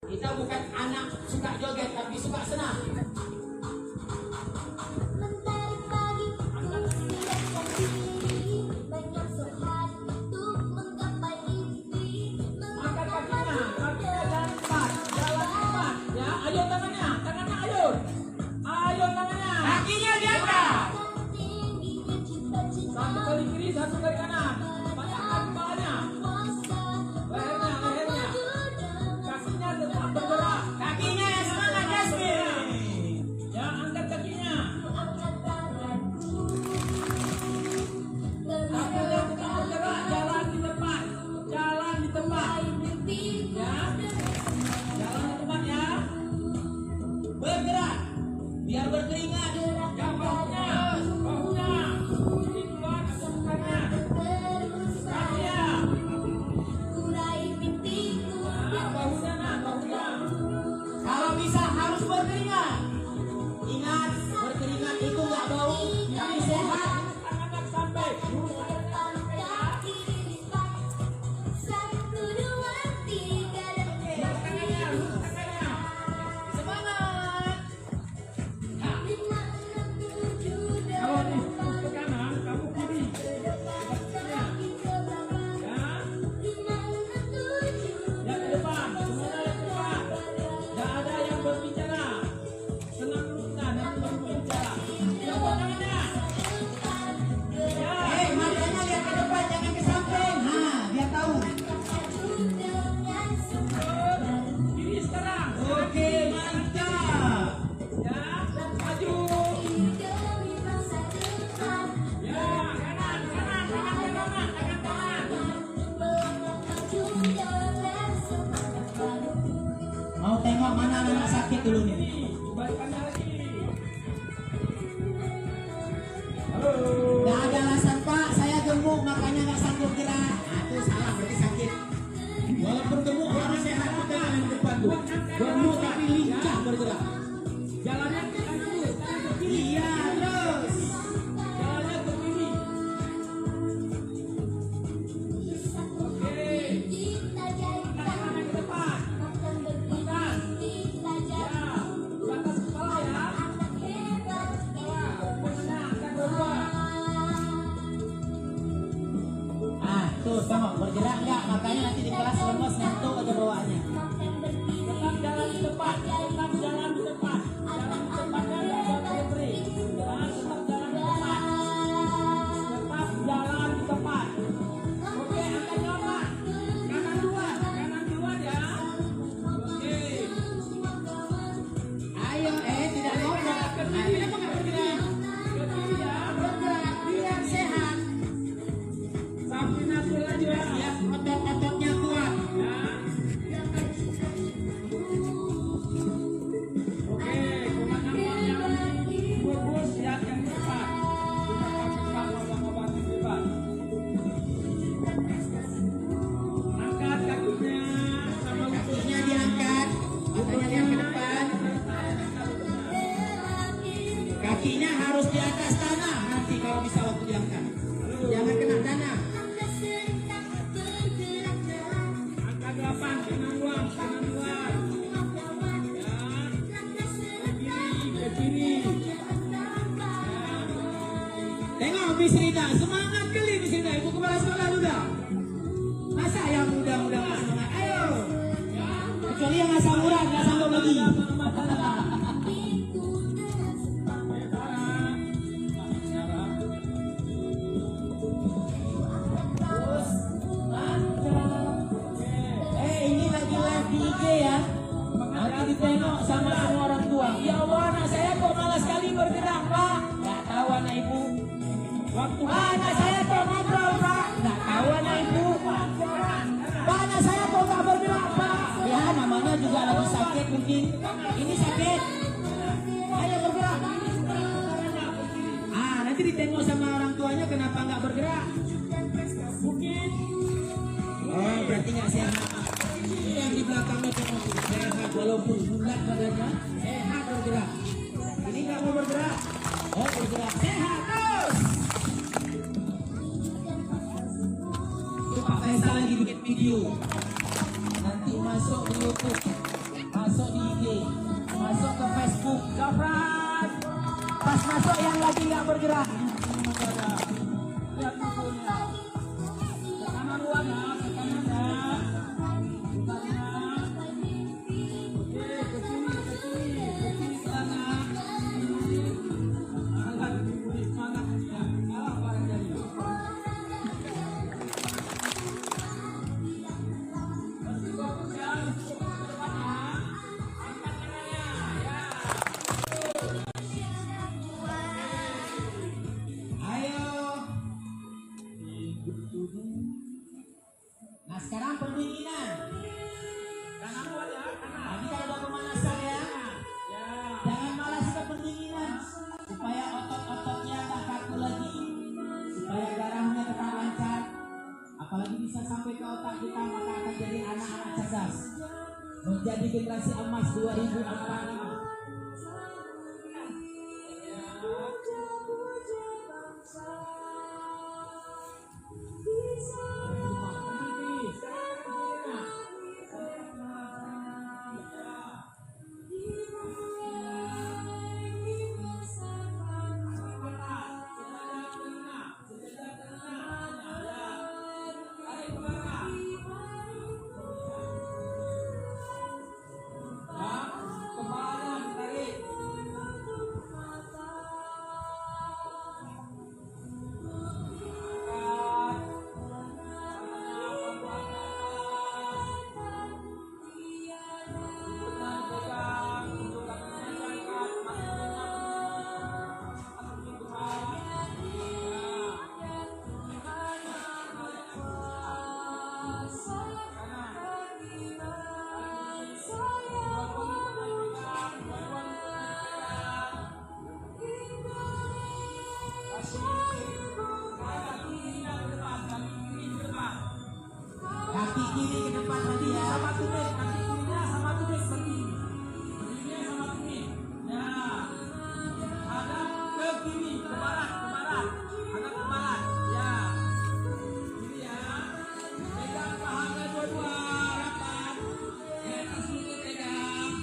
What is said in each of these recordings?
Kita bukan anak suka joget, tapi suka senam. Angkat kakinya, jalan cepat, ya. Ayo tangannya, ayo. Ayo tangannya. Kakinya di atas. Satu kali kiri, satu kali kanan. Panjangkan kepalanya. Lehernya. Kakinya tetap bergerak. Kakinya yang semangat, Yasmin. Ya, angkat kakinya. Kakinya tetap bergerak. Jalan di tempat. Ya. Jalan di tempat ya. Bergerak. Biar berkeringat. Ya, bahunya. Ini keluar atau bukannya? Kakinya. Bahunya. Kalau bisa harus berkeringat. Ingat, berkeringat itu nggak bau, tapi sehat. Anak-anak sampai. Semangat. Kalau di ke kanan, kamu kiri. Ya. Ya ke depan, semuanya ke depan. Gak ada yang berbicara. Senang dulu kita, nanti baru berbicara. Coba tangannya. Ya. Matanya lihat ke depan, jangan ke samping. Biar tahu. Kiri sekarang. Oke, mantap. Ya, maju. Ya, kanan. Mau tengok mana anak sakit dulu nih. Balikannya lagi. Halo. Gak ada alasan Pak, saya gemuk makanya gak sanggup gerak. Itu salah, berarti sakit. Walaupun gemuk orang sehat kita yang depan tuh. Gemuk tapi lincah bergerak. Jalannya ke kiri. Iya, terus. Jalannya ke kiri. Oke. Tangan ke depan. Depan. Ya, di atas kepala ya. Pokoknya angkat dua. Tuh, tengok bergerak nggak? Makanya nanti di kelas lemes ngantuk aja bawaannya. Tetap jalan di depan. Jalan di depan. Jalan di depannya nggak boleh beri. Tetap jalan di depan. Tetap jalan di depan. Oke, angkat nyoba. Kanan dua ya. Oke. Ayo, tidak ngomong. Ke kiri. Kenapa nggak bergerak? Ke kiri ya. Bergerak biar sehat. Sampai nasul aja ya. Otot-ototnya kuat. Ya. Oke, kemana yang bagus lihat yang cepat. Cepat obat di depan. Angkat kakinya sama kakinya diangkat. Matanya lihat ke depan. Kakinya harus di atas tanah nanti kalau bisa waktu diangkat. Jangan kena tanah. Angkat 8, kanan luar. Ya. Ke kiri. Ya. Tengok Miss Rina, semangat kali Miss Rina, ibu kepala sekolah juga. Masa yang muda-muda nggak semangat? Ayo. Kecuali yang asam urat nggak sanggup lagi. Ini lagi live di IG ya. Nanti ditengok sama semua orang tua. Ya Allah, anak saya kok malas sekali bergerak Pak. Nggak tahu anak ibu. Anak saya kok ngobrol Pak. Nggak tahu anak ibu. Pak, anak saya kok nggak bergerak Pak. Ya namanya juga lagi sakit mungkin. Ini sakit. Ayo bergerak. Nanti ditengok sama orang tuanya kenapa nggak bergerak. Mungkin. Oh, berarti nggak sehat. Ini yang di belakangnya tengok sehat walaupun bulat badannya, sehat bergerak. Ini nggak mau bergerak. Oh, bergerak sehat terus. Itu Pak Faisal lagi bikin video. Nanti masuk di YouTube. Zafran. Pas masuk yang lagi nggak bergerak. Lihat musuhnya. Ke kanan luar ya, ke kanan ya. Bukannya. Oke, ke sini ke sana. Angkat diberi semangat ya. Kalah barang jadi. Masih fokus ya, masih fokus ke depannya. Angkat tangannya, ya. Ayo. Nah sekarang pendinginan. Kanan luar ya, kanan. Tadi kan ada pemanasan ya. Ya. Jangan malas ke pendinginan supaya otot-ototnya tak kaku lagi, supaya darahnya tetap lancar. Apalagi bisa sampai ke otak kita, maka akan jadi anak-anak cerdas, menjadi generasi emas 2045. Kaki kiri ke depan tadi ya. Sama tumit, kaki kirinya sama tumit berdiri. Berdirinya sama tumit. Ya. Hadap ke kiri, ke barat, ke barat. Hadap ke barat. Ya. Kiri ya. Pegang pahanya dua-dua, rapat. Di atas lutut pegang.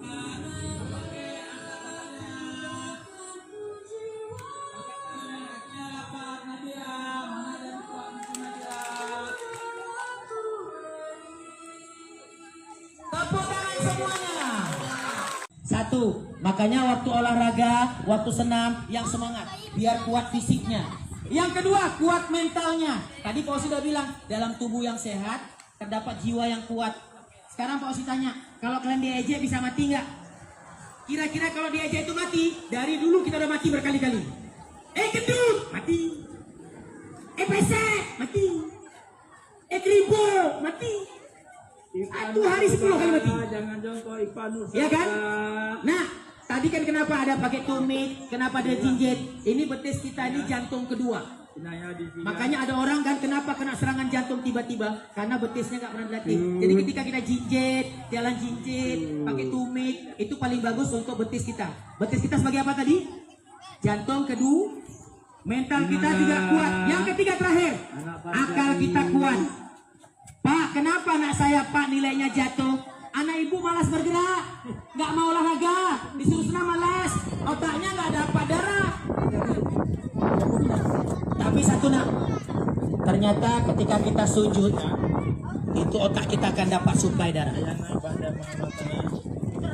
Angkat. Oke, angkat tangannya. Angkat tangannya, kakinya rapat. Nadia, mana ada yang kuat di sini, Nadia? Tepuk tangan semuanya. Satu, makanya waktu olahraga, waktu senam yang semangat, biar kuat fisiknya. Yang kedua, kuat mentalnya. Tadi Pak Osi sudah bilang, dalam tubuh yang sehat terdapat jiwa yang kuat. Sekarang Pak Osi tanya, kalau kalian diejek bisa mati nggak? Kira-kira kalau diejek itu mati, dari dulu kita udah mati berkali-kali. Gendut, mati. Pesek, mati. Kribo, mati. Satu hari 10 kali mati. Jangan jongkok Ipan Nusantara. Ya kan? Nah, tadi kan kenapa ada pakai tumit, kenapa ada jinjit? Ini betis kita ini jantung kedua. Inaya di sini. Makanya ada orang kan kenapa kena serangan jantung tiba-tiba? Karena betisnya nggak pernah dilatih. Jadi ketika kita jinjit, jalan jinjit, pakai tumit, itu paling bagus untuk betis kita. Betis kita sebagai apa tadi? Jantung kedua, mental kita juga kuat. Yang ketiga terakhir, akal kita kuat. Pak, kenapa anak saya Pak nilainya jatuh? Anak ibu malas bergerak, nggak mau olahraga, disuruh senam malas, otaknya nggak dapat darah. Tapi satu nak, ternyata ketika kita sujud, itu otak kita akan dapat suplai darah.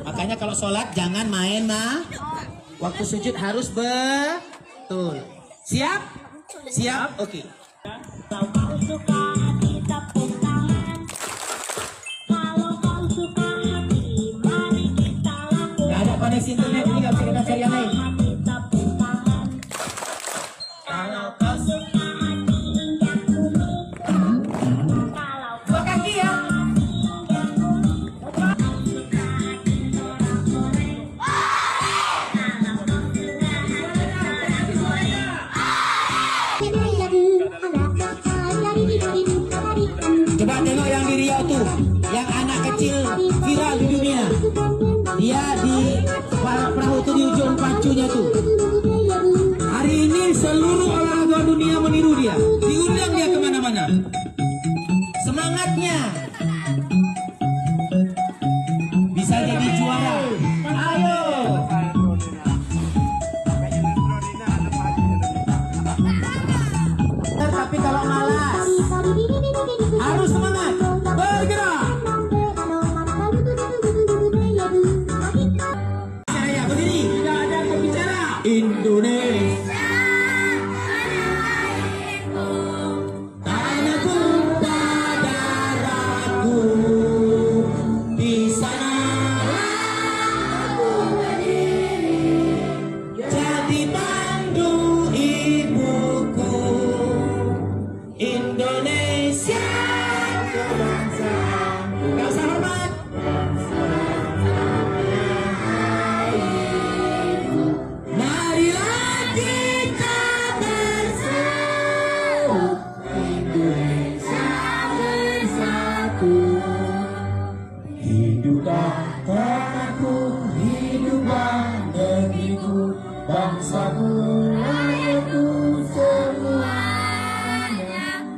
Makanya kalau sholat jangan main waktu sujud harus betul. Siap? Siap? Oke. Kalau kau suka hati tepuk tangan. Kalau kau suka hati, mari kita lakukan. Gak ada koneksi internet ini, gak bisa kita cari yang lain. Hati tepuk tangan. Kalau kau suka hati, injak bumi. Kalau Dua kaki ya. hati injak bumi. Kau suka hati goreng-goreng. Kalau kau suka hati Coba tengok yang di Riau tuh, yang anak kecil viral di dunia. Dia di perahu tuh di ujung pacunya tuh. Hari ini seluruh olahraga dunia meniru dia. Diundang dia kemana-mana. Semangatnya bisa jadi juara. Ayo. Hiduplah tanahku, hiduplah negeriku, bangsaku, rakyatku semuanya.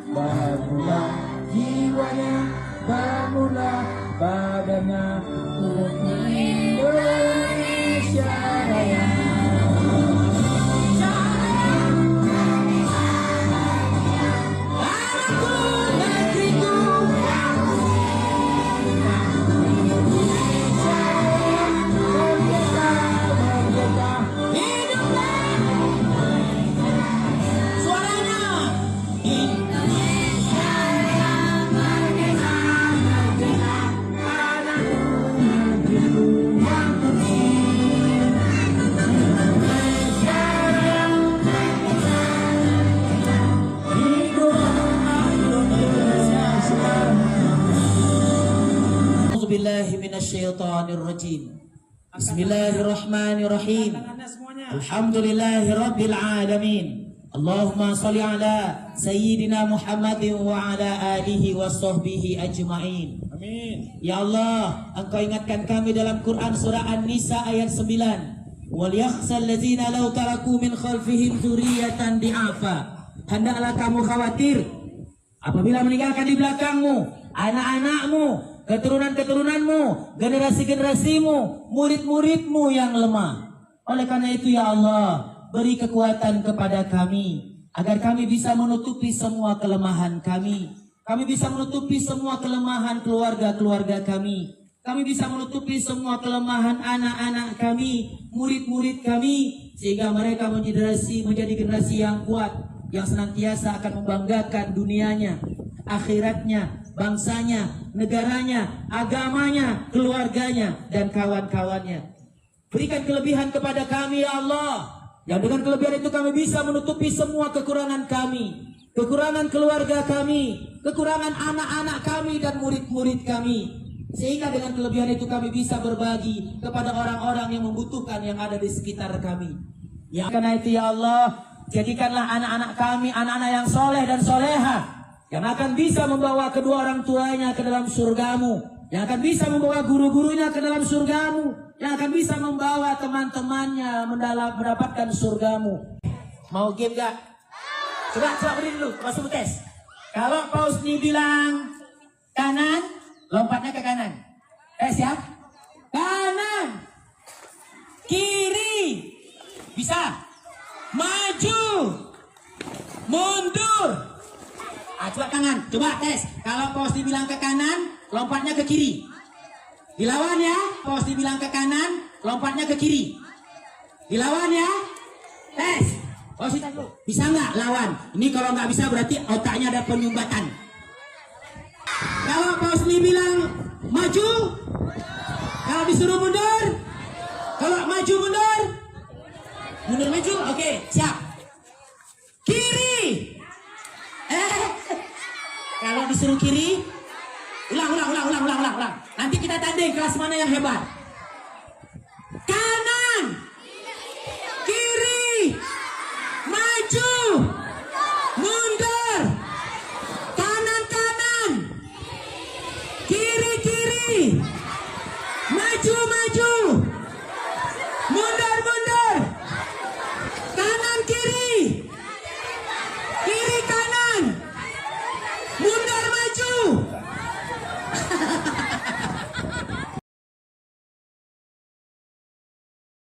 Bangunlah jiwanya, bangunlah badannya untuk Indonesia Raya. Minasyaitonirrajim. Bismillahirrahmanirrahim. Alhamdulillahirabbil alamin. Allahumma shalli ala sayyidina Muhammadin wa ala alihi wa sahbihi ajma'in. Amin. Ya Allah, Engkau ingatkan kami dalam Quran surah An-Nisa ayat 9. Wal yakhshal ladzina law taraku min khalfihim dzurriyyatan di'afa. Hendaklah kamu khawatir apabila meninggalkan di belakangmu anak-anakmu, keturunan-keturunanmu, generasi-generasimu, murid-muridmu yang lemah. Oleh karena itu ya Allah, beri kekuatan kepada kami agar kami bisa menutupi semua kelemahan kami. Kami bisa menutupi semua kelemahan keluarga-keluarga kami. Kami bisa menutupi semua kelemahan anak-anak kami, murid-murid kami, sehingga mereka menjadi generasi yang kuat, yang senantiasa akan membanggakan dunianya, akhiratnya, bangsanya, negaranya, agamanya, keluarganya, dan kawan-kawannya. Berikan kelebihan kepada kami ya Allah, yang dengan kelebihan itu kami bisa menutupi semua kekurangan kami, kekurangan keluarga kami, kekurangan anak-anak kami dan murid-murid kami, sehingga dengan kelebihan itu kami bisa berbagi kepada orang-orang yang membutuhkan yang ada di sekitar kami. Ya, karena itu ya Allah, jadikanlah anak-anak kami anak-anak yang soleh dan soleha, yang akan bisa membawa kedua orang tuanya ke dalam surgamu, yang akan bisa membawa guru-gurunya ke dalam surgamu, yang akan bisa membawa teman-temannya mendapatkan surgamu. Mau game gak? Coba berdiri dulu, masuk tes. Kalau Pak Husni bilang kanan, lompatnya ke kanan. Siap? Kanan, kiri, bisa, maju, mundur. Coba tangan, coba tes. Kalau Pak Husni bilang ke kanan, lompatnya ke kiri. Dilawan ya. Pak Husni bilang ke kanan, lompatnya ke kiri. Dilawan ya. Tes. Pak Husni bisa nggak lawan? Ini kalau nggak bisa berarti otaknya ada penyumbatan. Kalau Pak Husni bilang maju, kalau disuruh mundur, kalau maju mundur, mundur maju. Oke, siap. Kiri. Kalau disuruh kiri, ulang. Nanti kita tanding kelas mana yang hebat. Kanan.